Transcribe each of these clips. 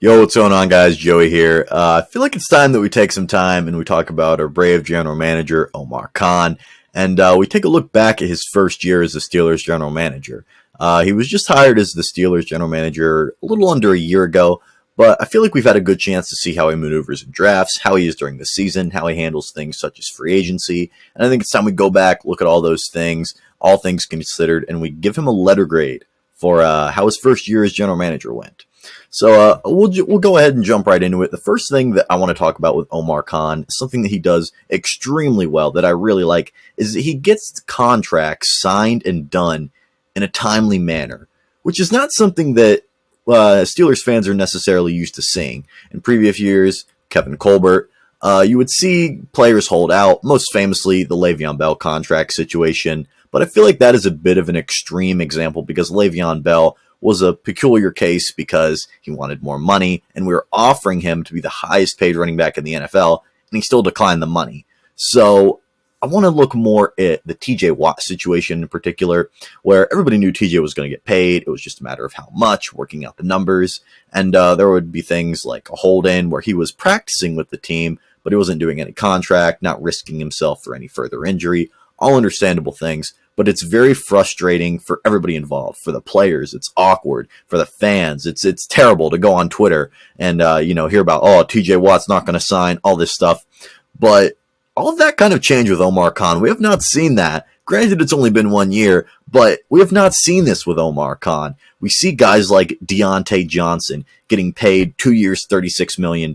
Yo, what's going on, guys? Joey here. I feel like it's time that we take some time and we talk about our brave general manager, Omar Khan, and we take a look back at his first year as the Steelers general manager. He was just hired as the Steelers general manager a little under a year ago, but I feel like we've had a good chance to see how he maneuvers in drafts, how he is during the season, how he handles things such as free agency, and I think it's time we go back, look at all those things, all things considered, and we give him a letter grade for how his first year as general manager went. So we'll go ahead and jump right into it. The first thing that I want to talk about with Omar Khan, something that he does extremely well that I really like, is that he gets contracts signed and done in a timely manner, which is not something that Steelers fans are necessarily used to seeing. In previous years, Kevin Colbert, you would see players hold out, most famously the Le'Veon Bell contract situation, but I feel like that is a bit of an extreme example because Le'Veon Bell was a peculiar case because he wanted more money, and we were offering him to be the highest paid running back in the NFL, and he still declined the money. So I want to look more at the TJ Watt situation in particular, where everybody knew TJ was going to get paid. It was just a matter of how much, working out the numbers, and there would be things like a hold-in where he was practicing with the team, but he wasn't doing any contract, not risking himself for any further injury, all understandable things. But it's very frustrating for everybody involved. For the players, it's awkward. For the fans, it's terrible to go on Twitter and hear about, TJ Watt's not going to sign, all this stuff. But all of that kind of changed with Omar Khan. We have not seen that. Granted, it's only been 1 year, but we have not seen this with Omar Khan. We see guys like Deontay Johnson getting paid 2 years, $36 million.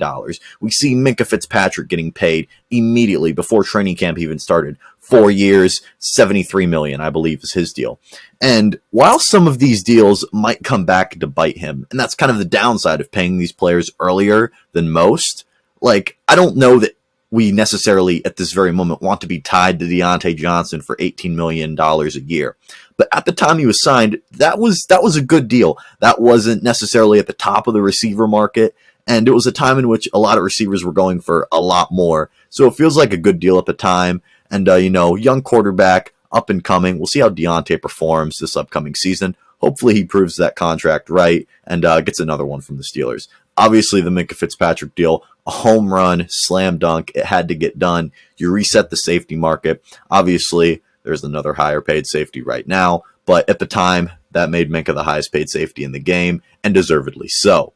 We see Minkah Fitzpatrick getting paid immediately before training camp even started. 4 years, $73 million, I believe, is his deal. And while some of these deals might come back to bite him, and that's kind of the downside of paying these players earlier than most, I don't know that we necessarily at this very moment want to be tied to Deontay Johnson for $18 million a year. But at the time he was signed, that was a good deal. That wasn't necessarily at the top of the receiver market, and it was a time in which a lot of receivers were going for a lot more. So it feels like a good deal at the time. And, young quarterback, up and coming. We'll see how Deontay performs this upcoming season. Hopefully he proves that contract right and gets another one from the Steelers. Obviously, the Minkah Fitzpatrick deal, a home run, slam dunk. It had to get done. You reset the safety market. Obviously, there's another higher paid safety right now. But at the time, that made Minkah the highest paid safety in the game, and deservedly so.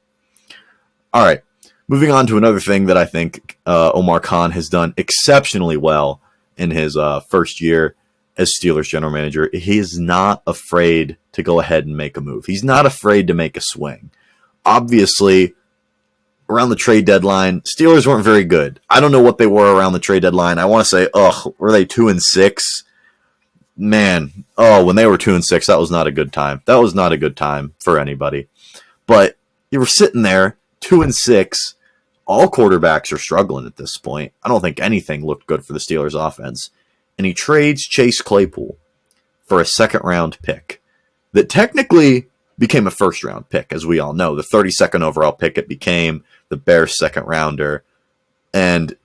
All right, moving on to another thing that I think Omar Khan has done exceptionally well in his first year as Steelers general manager. He is not afraid to go ahead and make a move. He's not afraid to make a swing. Obviously, around the trade deadline, Steelers weren't very good. I don't know what they were around the trade deadline. I want to say, were they 2-6? Man, when they were 2-6, that was not a good time. That was not a good time for anybody. But you were sitting there, 2-6. All quarterbacks are struggling at this point. I don't think anything looked good for the Steelers offense. And he trades Chase Claypool for a second-round pick that technically became a first-round pick, as we all know. The 32nd overall pick, it became the Bears' second-rounder. And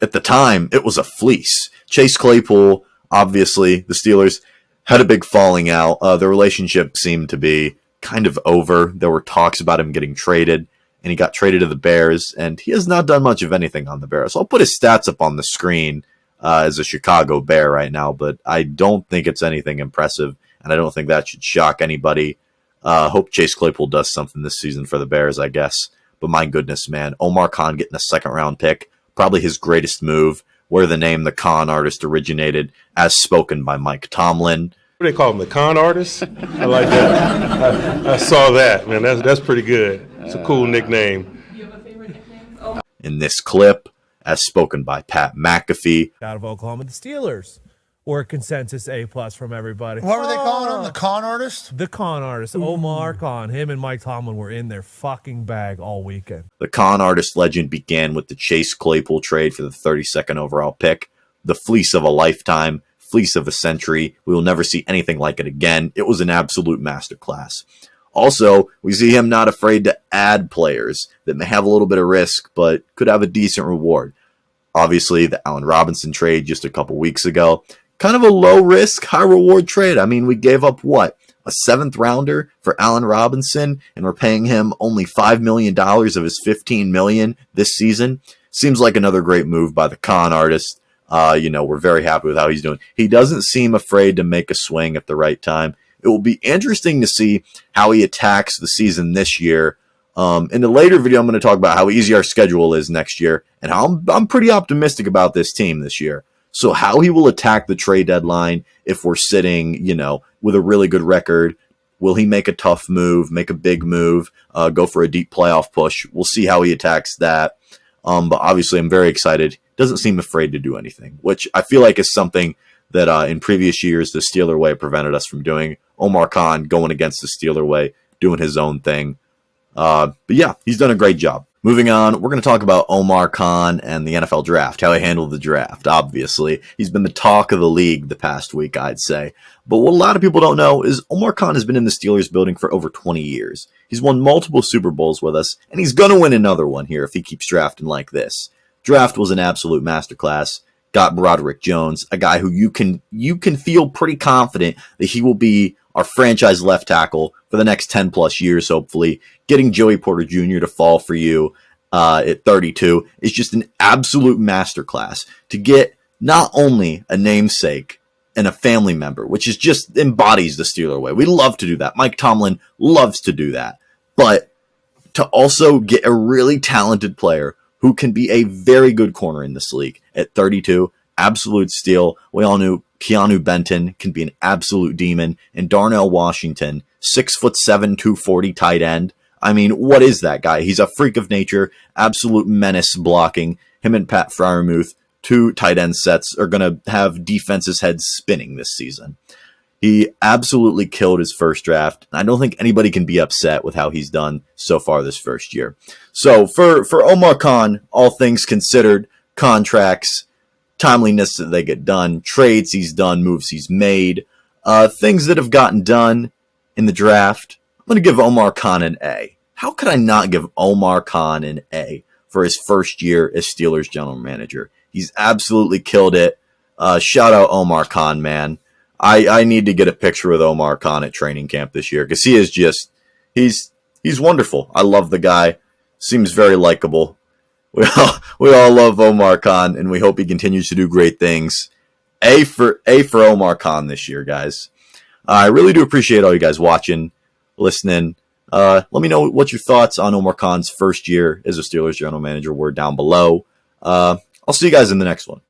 at the time, it was a fleece. Chase Claypool, obviously, the Steelers had a big falling out. The relationship seemed to be kind of over. There were talks about him getting traded, and he got traded to the Bears, and he has not done much of anything on the Bears. I'll put his stats up on the screen as a Chicago Bear right now, but I don't think it's anything impressive, and I don't think that should shock anybody. Hope Chase Claypool does something this season for the Bears, I guess. But my goodness, man, Omar Khan getting a second-round pick, probably his greatest move, where the name The Con Artist originated, as spoken by Mike Tomlin. What do they call him, the con artist? I like that. I saw that, man. That's pretty good. It's a cool nickname. Do you have a favorite nickname? In this clip, as spoken by Pat McAfee. Out of Oklahoma, the Steelers, or a consensus A+ from everybody. What were they calling him? The con artist? The con artist, Omar Khan. Him and Mike Tomlin were in their fucking bag all weekend. The con artist legend began with the Chase Claypool trade for the 32nd overall pick, the fleece of a lifetime, fleece of a century. We will never see anything like it again. It was an absolute masterclass. Also, we see him not afraid to add players that may have a little bit of risk, but could have a decent reward. Obviously, the Allen Robinson trade just a couple weeks ago, kind of a low risk, high reward trade. I mean, we gave up what? a 7th rounder for Allen Robinson, and we're paying him only $5 million of his $15 million this season. Seems like another great move by the con artist. We're very happy with how he's doing. He doesn't seem afraid to make a swing at the right time. It will be interesting to see how he attacks the season this year. In the later video, I'm going to talk about how easy our schedule is next year and how I'm pretty optimistic about this team this year. So how he will attack the trade deadline if we're sitting, with a really good record. Will he make a tough move, make a big move, go for a deep playoff push? We'll see how he attacks that. But obviously, I'm very excited. Doesn't seem afraid to do anything, which I feel like is something that in previous years the Steeler way prevented us from doing. Omar Khan going against the Steeler way, doing his own thing. But yeah, he's done a great job. Moving on, we're going to talk about Omar Khan and the NFL draft, how he handled the draft. Obviously, he's been the talk of the league the past week, I'd say. But what a lot of people don't know is Omar Khan has been in the Steelers building for over 20 years. He's won multiple Super Bowls with us, and he's going to win another one here if he keeps drafting like this. Draft was an absolute masterclass. Got Broderick Jones, a guy who you can feel pretty confident that he will be our franchise left tackle for the next 10 plus years, hopefully. Getting Joey Porter Jr. to fall for you at 32 is just an absolute masterclass to get not only a namesake and a family member, which is just embodies the Steeler way. We love to do that. Mike Tomlin loves to do that. But to also get a really talented player who can be a very good corner in this league at 32, absolute steal. We all knew Keanu Benton can be an absolute demon, and Darnell Washington, 6'7", 240 tight end. I mean, what is that guy? He's a freak of nature, absolute menace blocking. Him and Pat Freiermuth, 2 tight end sets, are going to have defenses' heads spinning this season. He absolutely killed his first draft. I don't think anybody can be upset with how he's done so far this first year. So for Omar Khan, all things considered, contracts, timeliness that they get done, trades he's done, moves he's made, things that have gotten done in the draft, I'm going to give Omar Khan an A. How could I not give Omar Khan an A for his first year as Steelers general manager? He's absolutely killed it. Shout out Omar Khan, man. I need to get a picture with Omar Khan at training camp this year because he is just, he's wonderful. I love the guy. Seems very likable. We all love Omar Khan, and we hope he continues to do great things. A for Omar Khan this year, guys. I really do appreciate all you guys watching, listening. Let me know what your thoughts on Omar Khan's first year as a Steelers general manager were down below. I'll see you guys in the next one.